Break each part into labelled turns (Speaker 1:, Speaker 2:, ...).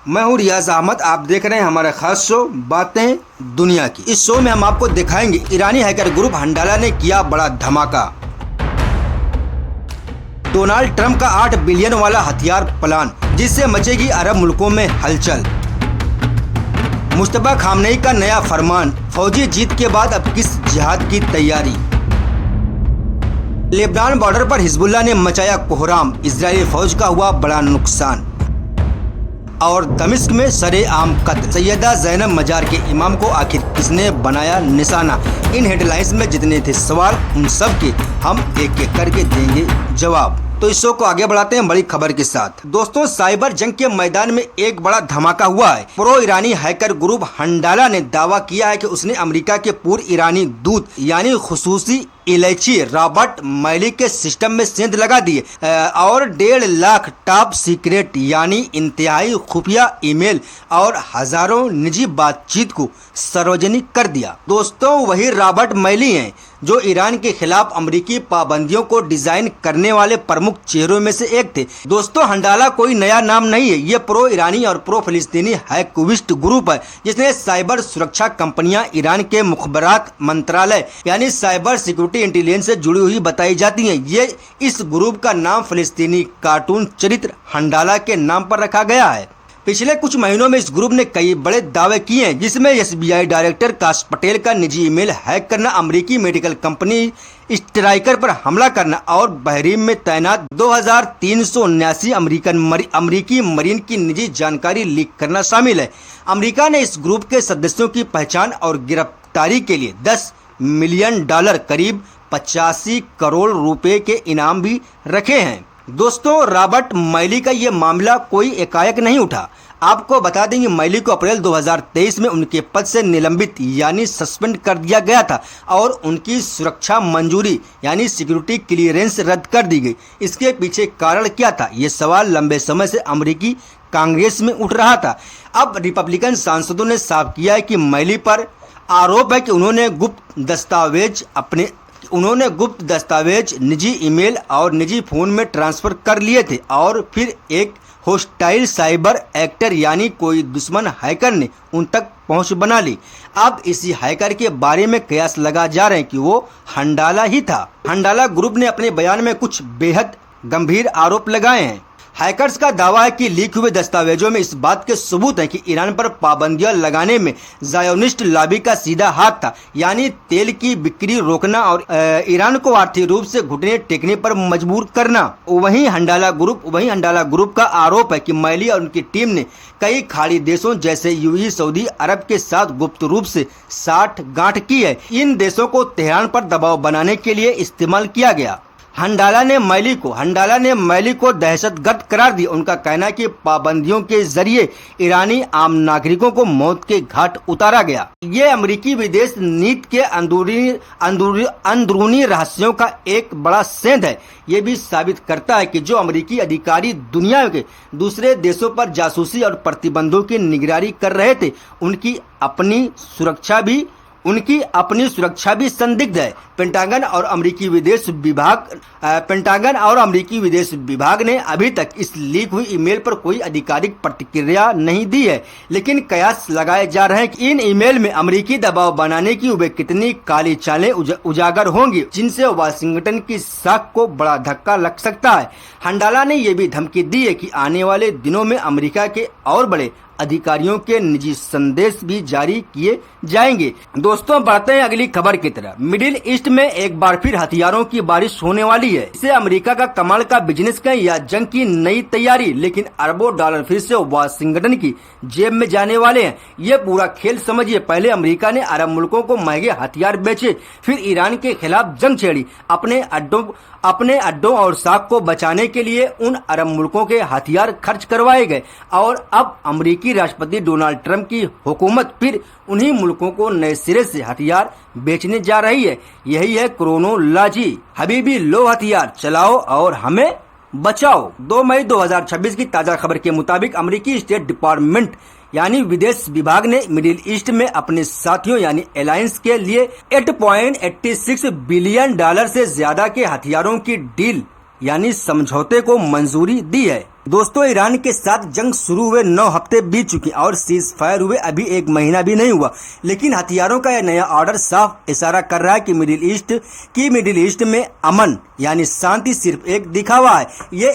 Speaker 1: मैं हूँ रियाज अहमद। आप देख रहे हैं हमारा खास शो बातें दुनिया की। इस शो में हम आपको दिखाएंगे ईरानी हैकर ग्रुप हंडाला ने किया बड़ा धमाका। डोनाल्ड ट्रंप का 8 बिलियन वाला हथियार प्लान, जिससे मचेगी अरब मुल्कों में हलचल। मुस्तफा खामनेई का नया फरमान, फौजी जीत के बाद अब किस जिहाद की तैयारी। लेबनान बॉर्डर पर हिजबुल्लाह ने मचाया कोहराम, इजरायली फौज का हुआ बड़ा नुकसान। और दमिश्क में सरेआम कत्ल, सैयदा ज़ैनब मजार के इमाम को आखिर किसने बनाया निशाना। इन हेडलाइंस में जितने थे सवाल, उन सब के हम एक एक करके देंगे जवाब। तो इस शो को आगे बढ़ाते हैं बड़ी खबर के साथ। दोस्तों, साइबर जंग के मैदान में एक बड़ा धमाका हुआ है। प्रो ईरानी हैकर ग्रुप हंडाला ने दावा किया है कि उसने अमेरिका के पूर्व ईरानी दूत यानी खुसूसी इलायची रॉबर्ट मैली के सिस्टम में सेंध लगा दिए और 1.5 लाख टॉप सीक्रेट यानी इंतहाई खुफिया ईमेल और हजारों निजी बातचीत को सार्वजनिक कर दिया। दोस्तों, वही रॉबर्ट मैली हैं जो ईरान के खिलाफ अमेरिकी पाबंदियों को डिजाइन करने वाले प्रमुख चेहरों में से एक थे। दोस्तों, हंडाला कोई नया नाम नहीं है। ये प्रो ईरानी और प्रो फिलिस्तीनी हैकविस्ट ग्रुप है जिसने साइबर सुरक्षा कंपनियां ईरान के मुखबरात मंत्रालय यानी साइबर सिक्योरिटी इंटेलिजेंस से जुड़ी हुई बताई जाती हैं। ये इस ग्रुप का नाम फिलिस्तीनी कार्टून चरित्र हंडाला के नाम पर रखा गया है। पिछले कुछ महीनों में इस ग्रुप ने कई बड़े दावे किए हैं, जिसमें एसबीआई डायरेक्टर काश पटेल का निजी ईमेल हैक करना, अमेरिकी मेडिकल कंपनी स्ट्राइकर पर हमला करना और बहरीन में तैनात 2379 अमेरिकी मरीन की निजी जानकारी लीक करना शामिल है। अमेरिका ने इस ग्रुप के सदस्यों की पहचान और गिरफ्तारी के लिए $10 मिलियन करीब 85 करोड़ रुपए के इनाम भी रखे हैं। दोस्तों, रॉबर्ट मैली का ये मामला कोई एकाएक नहीं उठा। आपको बता देंगे मैली को अप्रैल 2023 में उनके पद से निलंबित यानी सस्पेंड कर दिया गया था और उनकी सुरक्षा मंजूरी यानी सिक्योरिटी क्लियरेंस रद्द कर दी गई। इसके पीछे कारण क्या था, ये सवाल लंबे समय से अमेरिकी कांग्रेस में उठ रहा था। अब रिपब्लिकन सांसदों ने साफ किया है कि मैली पर आरोप है कि उन्होंने गुप्त दस्तावेज निजी ईमेल और निजी फोन में ट्रांसफर कर लिए थे और फिर एक होस्टाइल साइबर एक्टर यानी कोई दुश्मन हैकर ने उन तक पहुंच बना ली। अब इसी हैकर के बारे में कयास लगा जा रहे हैं कि वो हंडाला ही था। हंडाला ग्रुप ने अपने बयान में कुछ बेहद गंभीर आरोप लगाए हैं। हैकर्स का दावा है कि लीक हुए दस्तावेजों में इस बात के सबूत हैं कि ईरान पर पाबंदियां लगाने में ज़ायोनिस्ट लॉबी का सीधा हाथ था, यानी तेल की बिक्री रोकना और ईरान को आर्थिक रूप से घुटने टेकने पर मजबूर करना। वहीं हंडाला ग्रुप का आरोप है कि मैली और उनकी टीम ने कई खाड़ी देशों जैसे यूएई, सऊदी अरब के साथ गुप्त रूप से साठगांठ की है। इन देशों को तेहरान पर दबाव बनाने के लिए इस्तेमाल किया गया। हंडाला ने मैली को दहशतगर्द करार दिया। उनका कहना है कि पाबंदियों के जरिए ईरानी आम नागरिकों को मौत के घाट उतारा गया। ये अमेरिकी विदेश नीति के अंदरूनी रहस्यों का एक बड़ा सेंध है। ये भी साबित करता है कि जो अमेरिकी अधिकारी दुनिया के दूसरे देशों पर जासूसी और प्रतिबंधों की निगरानी कर रहे थे, उनकी अपनी सुरक्षा भी संदिग्ध है। पेंटागन और अमेरिकी विदेश विभाग ने अभी तक इस लीक हुई ईमेल पर कोई आधिकारिक प्रतिक्रिया नहीं दी है, लेकिन कयास लगाए जा रहे हैं कि इन ईमेल में अमेरिकी दबाव बनाने की वे कितनी काली चालें उजागर होंगी, जिनसे वाशिंगटन की साख को बड़ा धक्का लग सकता है। हंडाला ने यह भी धमकी दी है कि आने वाले दिनों में अमेरिका के और बड़े अधिकारियों के निजी संदेश भी जारी किए जाएंगे। दोस्तों, बढ़ते हैं अगली खबर की तरफ। मिडिल ईस्ट में एक बार फिर हथियारों की बारिश होने वाली है। इससे अमेरिका का कमाल का बिजनेस का या जंग की नई तैयारी, लेकिन अरबों डॉलर फिर से वाशिंगटन की जेब में जाने वाले हैं। ये पूरा खेल समझिए। पहले अमेरिका ने अरब मुल्कों को महंगे हथियार बेचे, फिर ईरान के खिलाफ जंग छेड़ी। अपने अड्डों और साख को बचाने के लिए उन अरब मुल्कों के हथियार खर्च करवाए गए और अब अमेरिकी राष्ट्रपति डोनाल्ड ट्रंप की हुकूमत फिर उन्हीं मुल्कों को नए सिरे से हथियार बेचने जा रही है। यही है क्रोनोलॉजी। हबीबी, लो हथियार चलाओ और हमें बचाओ। 2 मई 2026 की ताजा खबर के मुताबिक अमेरिकी स्टेट डिपार्टमेंट यानी विदेश विभाग ने मिडिल ईस्ट में अपने साथियों यानी अलायंस के लिए $8.86 बिलियन से ज्यादा के हथियारों की डील यानी समझौते को मंजूरी दी है। दोस्तों, ईरान के साथ जंग शुरू हुए 9 हफ्ते बीत चुके और सीज फायर हुए अभी 1 महीना भी नहीं हुआ, लेकिन हथियारों का यह नया ऑर्डर साफ इशारा कर रहा है कि मिडिल ईस्ट में अमन यानी शांति सिर्फ एक दिखावा है। ये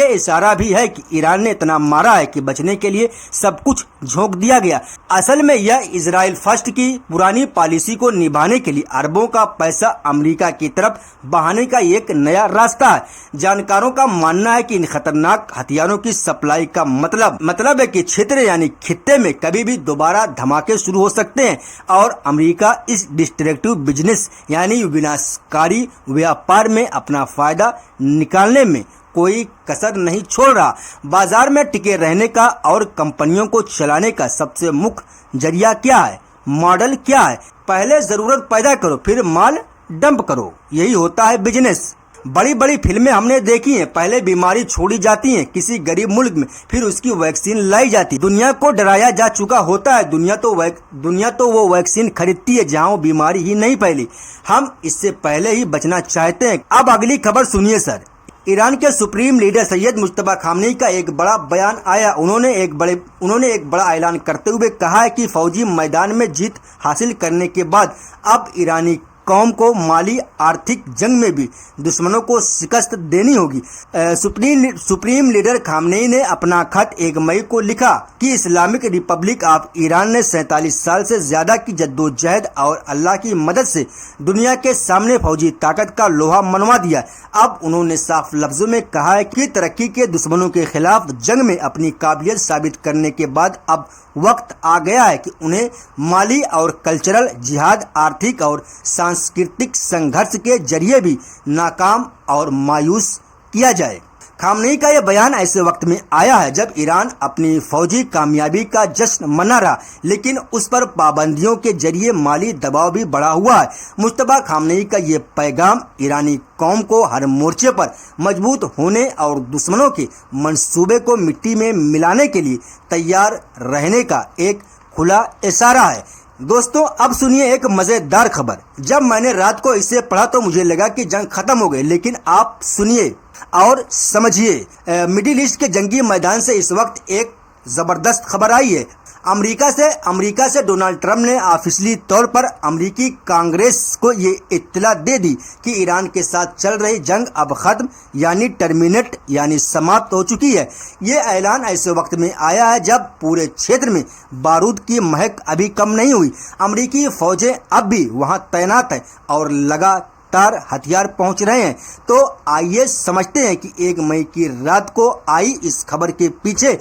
Speaker 1: इशारा भी है कि ईरान ने इतना मारा है कि बचने के लिए सब कुछ झोंक दिया गया। असल में यह इजराइल फर्स्ट की पुरानी पॉलिसी को निभाने के लिए अरबों का पैसा अमेरिका की तरफ बहाने का एक नया रास्ता है। जानकारों का मानना है कि इन खतरनाक हथियारों की सप्लाई का मतलब है कि क्षेत्र यानी खित्ते में कभी भी दोबारा धमाके शुरू हो सकते हैं और अमेरिका इस डिस्ट्रक्टिव बिजनेस यानी विनाशकारी व्यापार में अपना फायदा निकालने में कोई कसर नहीं छोड़ रहा। बाजार में टिके रहने का और कंपनियों को चलाने का सबसे मुख्य जरिया क्या है, मॉडल क्या है? पहले जरूरत पैदा करो, फिर माल डंप करो, यही होता है बिजनेस। बड़ी बड़ी फिल्में हमने देखी हैं, पहले बीमारी छोड़ी जाती है किसी गरीब मुल्क में, फिर उसकी वैक्सीन लाई जाती। दुनिया को डराया जा चुका होता है, दुनिया तो वो वैक्सीन खरीदती है जहां वो बीमारी ही नहीं फैली। हम इससे पहले ही बचना चाहते हैं। अब अगली खबर सुनिए सर। ईरान के supreme leader Sayyid Mujtaba Khamenei का एक बड़ा बयान आया। उन्होंने एक बड़ा ऐलान करते हुए कहा है कि फौजी मैदान में जीत हासिल करने के बाद अब ईरानी कौम को माली आर्थिक जंग में भी दुश्मनों को शिकस्त देनी होगी। सुप्रीम लीडर खामनेई ने अपना खत 1 मई को लिखा कि इस्लामिक रिपब्लिक ऑफ ईरान ने 47 साल से ज्यादा की जद्दोजहद और अल्लाह की मदद से दुनिया के सामने फौजी ताकत का लोहा मनवा दिया। अब उन्होंने साफ लफ्जों में कहा है कि तरक्की के दुश्मनों के खिलाफ जंग में अपनी काबिलियत साबित करने के बाद अब वक्त आ गया है कि उन्हें माली और कल्चरल जिहाद, आर्थिक और सांस्कृतिक संघर्ष के जरिए भी नाकाम और मायूस किया जाए। खामनेई का यह बयान ऐसे वक्त में आया है जब ईरान अपनी फौजी कामयाबी का जश्न मना रहा, लेकिन उस पर पाबंदियों के जरिए माली दबाव भी बढ़ा हुआ है। मुज्तबा खामनेई का ये पैगाम ईरानी कौम को हर मोर्चे पर मजबूत होने और दुश्मनों के मंसूबे को मिट्टी में मिलाने के लिए तैयार रहने का एक खुला इशारा है। दोस्तों, अब सुनिए एक मजेदार खबर। जब मैंने रात को इसे पढ़ा तो मुझे लगा कि जंग खत्म हो गई, लेकिन आप सुनिए और समझिए। मिडिल ईस्ट के जंगी मैदान से इस वक्त एक जबरदस्त खबर आई है। अमेरिका से डोनाल्ड ट्रंप ने ऑफिशियली तौर पर अमेरिकी कांग्रेस को ये इत्तला दे दी कि ईरान के साथ चल रही जंग अब खत्म यानी टर्मिनेट यानी समाप्त हो चुकी है। ये ऐलान ऐसे वक्त में आया है जब पूरे क्षेत्र में बारूद की महक अभी कम नहीं हुई। अमेरिकी फौजें अब भी वहां तैनात हैं और लगातार हथियार पहुंच रहे हैं। तो आइए समझते हैं कि 1 मई की रात को आई इस खबर के पीछे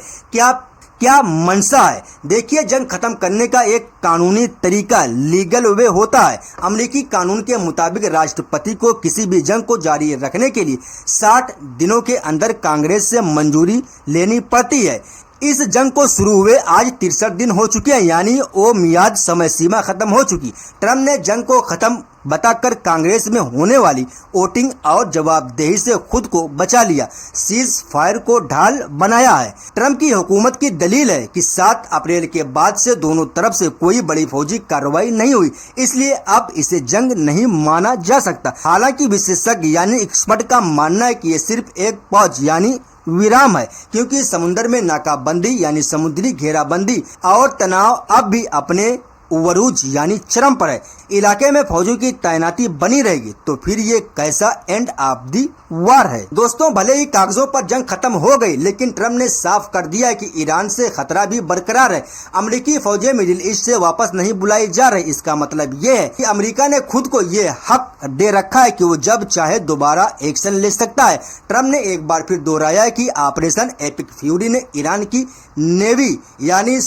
Speaker 1: क्या मंशा है। देखिए, जंग खत्म करने का एक कानूनी तरीका लीगल वे होता है। अमेरिकी कानून के मुताबिक राष्ट्रपति को किसी भी जंग को जारी रखने के लिए 60 दिनों के अंदर कांग्रेस से मंजूरी लेनी पड़ती है। इस जंग को शुरू हुए आज 63 दिन हो चुके हैं, यानी वो मियाद समय सीमा खत्म हो चुकी। ट्रंप ने जंग को खत्म बताकर कांग्रेस में होने वाली वोटिंग और जवाबदेही से खुद को बचा लिया, सीज फायर को ढाल बनाया है। ट्रंप की हुकूमत की दलील है कि 7 अप्रैल के बाद से दोनों तरफ से कोई बड़ी फौजी कार्रवाई नहीं हुई, इसलिए अब इसे जंग नहीं माना जा सकता। हालांकि विशेषज्ञ यानी एक्सपर्ट का मानना है कि ये सिर्फ एक पॉज यानी विराम है, क्योंकि समुद्र में नाकाबंदी यानी समुद्री घेराबंदी और तनाव अब भी अपने उवरूज यानी चरम पर है। इलाके में फौजों की तैनाती बनी रहेगी, तो फिर ये कैसा एंड ऑफ दी वार है। दोस्तों, भले ही कागजों पर जंग खत्म हो गई, लेकिन ट्रंप ने साफ कर दिया है कि ईरान से खतरा भी बरकरार है। अमेरिकी फौजें मिडिल ईस्ट से वापस नहीं बुलाई जा रही। इसका मतलब ये है कि अमेरिका ने खुद को ये हक दे रखा है कि वो जब चाहे दोबारा एक्शन ले सकता है। ट्रंप ने एक बार फिर दोहराया है कि ऑपरेशन एपिक फ्यूरी ने ईरान की नेवी यानी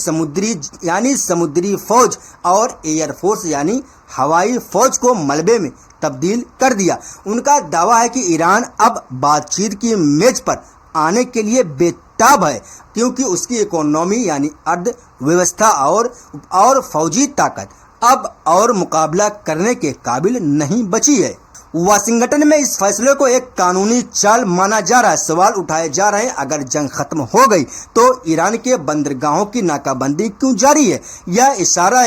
Speaker 1: समुद्री फौज और एयरफोर्स यानी हवाई फौज को मलबे में तब्दील कर दिया। उनका दावा है कि ईरान अब बातचीत की मेज पर आने के लिए बेताब है, क्योंकि उसकी इकोनॉमी यानी अर्थव्यवस्था और फौजी ताकत अब और मुकाबला करने के काबिल नहीं बची है। वाशिंगटन में इस फैसले को एक कानूनी चाल माना जा रहा है। सवाल उठाए जा रहे हैं, अगर जंग खत्म हो गई तो ईरान के बंदरगाहों की नाकाबंदी क्यों जारी है? यह इशारा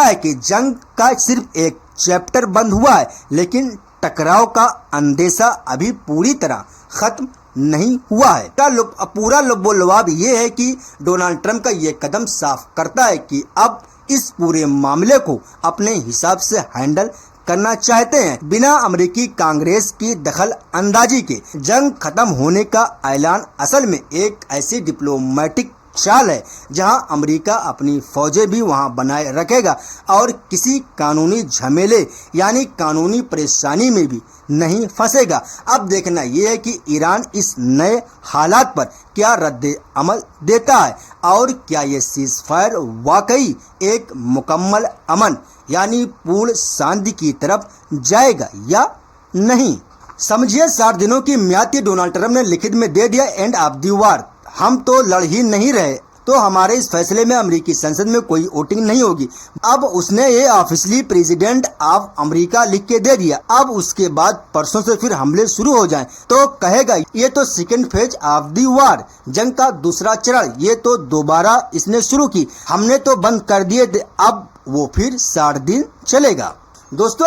Speaker 1: है कि जंग का सिर्फ एक चैप्टर बंद हुआ है, लेकिन टकराव का अंदेशा अभी पूरी तरह खत्म नहीं हुआ है। पूरा लुब्बो-लुआब ये है कि डोनाल्ड ट्रंप का ये कदम साफ करता है कि अब इस पूरे मामले को अपने हिसाब से हैंडल करना चाहते हैं, बिना अमेरिकी कांग्रेस की दखल अंदाजी के। जंग खत्म होने का ऐलान असल में एक ऐसी डिप्लोमेटिक चाल है जहां अमेरिका अपनी फौजें भी वहां बनाए रखेगा और किसी कानूनी झमेले यानी कानूनी परेशानी में भी नहीं फंसेगा। अब देखना यह है कि ईरान इस नए हालात पर क्या रद्द अमल देता है और क्या ये सीज फायर वाकई एक मुकम्मल अमन यानी पूर्ण शांति की तरफ जाएगा या नहीं। समझिए 60 दिनों की म्याद की डोनाल्ड ट्रंप ने लिखित में दे दिया एंड ऑफ द वॉर। हम तो लड़ ही नहीं रहे तो हमारे इस फैसले में अमेरिकी संसद में कोई वोटिंग नहीं होगी। अब उसने ये ऑफिशियली प्रेसिडेंट ऑफ अमेरिका लिख के दे दिया। अब उसके बाद परसों से फिर हमले शुरू हो जाएं तो कहेगा ये तो second phase of the war, जंग का दूसरा चरण ये तो दोबारा इसने शुरू की, हमने तो बंद कर दिए, अब वो फिर 60 दिन चलेगा। दोस्तों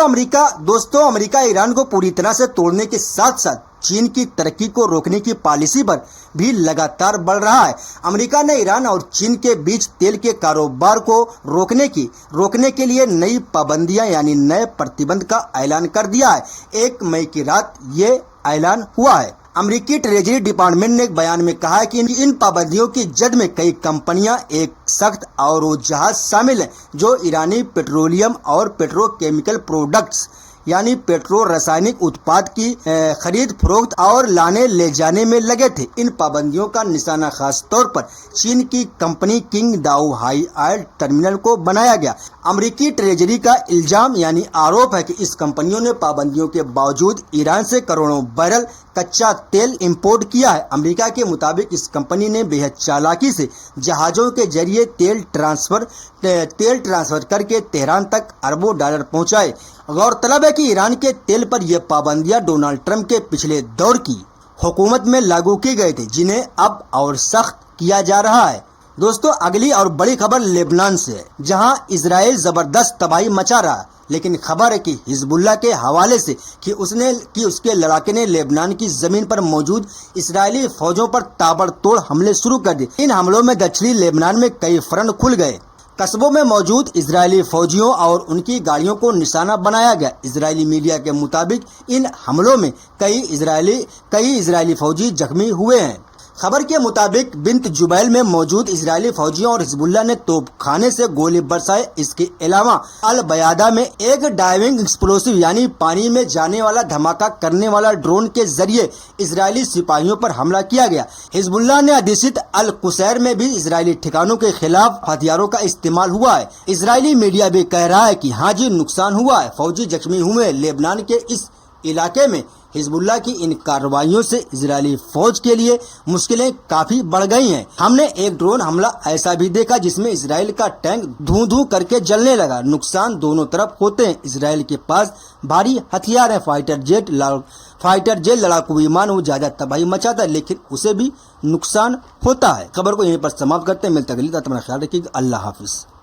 Speaker 1: अमेरिका ईरान को पूरी तरह से तोड़ने के साथ साथ चीन की तरक्की को रोकने की पॉलिसी पर भी लगातार बढ़ रहा है। अमेरिका ने ईरान और चीन के बीच तेल के कारोबार को रोकने के लिए नई पाबंदियां यानी नए प्रतिबंध का ऐलान कर दिया है। 1 मई की रात ये ऐलान हुआ है। अमेरिकी ट्रेजरी डिपार्टमेंट ने एक बयान में कहा है कि इन पाबंदियों की जद में कई कंपनियां एक सख्त और जहाज शामिल हैं जो ईरानी पेट्रोलियम और पेट्रोकेमिकल प्रोडक्ट्स यानी पेट्रो रासायनिक उत्पाद की खरीद फरोख्त और लाने ले जाने में लगे थे। इन पाबंदियों का निशाना खास तौर पर चीन की कंपनी किंग दाओ हाई ऑयल टर्मिनल को बनाया गया। अमेरिकी ट्रेजरी का इल्जाम यानी आरोप है कि इस कंपनियों ने पाबंदियों के बावजूद ईरान से करोड़ों बैरल कच्चा तेल इंपोर्ट किया है। अमेरिका के मुताबिक इस कंपनी ने बेहद चालाकी से जहाजों के जरिए तेल ट्रांसफर करके तेहरान तक अरबों डॉलर पहुंचाए। गौरतलब है कि ईरान के तेल पर यह पाबंदियां डोनाल्ड ट्रंप के पिछले दौर की हुकूमत में लागू की गई थी, जिन्हें अब और सख्त किया जा रहा है। दोस्तों अगली और बड़ी खबर लेबनान से है, जहां इजराइल जबरदस्त तबाही मचा रहा है। लेकिन खबर है कि हिजबुल्लाह के हवाले से कि उसके लड़ाके ने लेबनान की जमीन पर मौजूद इजरायली फौजों पर ताबड़तोड़ हमले शुरू कर दिए। इन हमलों में दक्षिणी लेबनान में कई फ्रंट खुल गए। कस्बों में मौजूद इजरायली फौजियों और उनकी गाड़ियों को निशाना बनाया गया। इजरायली मीडिया के मुताबिक इन हमलों में कई इजरायली फौजी जख्मी हुए हैं। खबर के मुताबिक बिंत जुबैल में मौजूद इजरायली फौजियों और हिजबुल्लाह ने तोपखाने से गोली बरसाए। इसके अलावा अल बयादा में एक डाइविंग एक्सप्लोसिव यानी पानी में जाने वाला धमाका करने वाला ड्रोन के जरिए इजरायली सिपाहियों पर हमला किया गया। हिजबुल्लाह ने अधिसूचित अल कुसैर में भी इजरायली ठिकानों के खिलाफ हथियारों का इस्तेमाल हुआ है। इजरायली मीडिया भी कह रहा है कि हाँ जी नुकसान हुआ है, फौजी जख्मी हुए। लेबनान के इस इलाके में हिजबुल्लाह की इन कार्रवाइयों से इजरायली फौज के लिए मुश्किलें काफी बढ़ गई हैं। हमने एक ड्रोन हमला ऐसा भी देखा जिसमें इजराइल का टैंक धू करके जलने लगा। नुकसान दोनों तरफ होते हैं। इजराइल के पास भारी हथियार है, फाइटर जेट लड़ाकू विमान, वो ज्यादा तबाही मचाता है लेकिन उसे भी नुकसान होता है। खबर को यहीं पर समाप्त करते हैं। मिलते अगली बार, अपना ख्याल रखिएगा। अल्लाह हाफिज।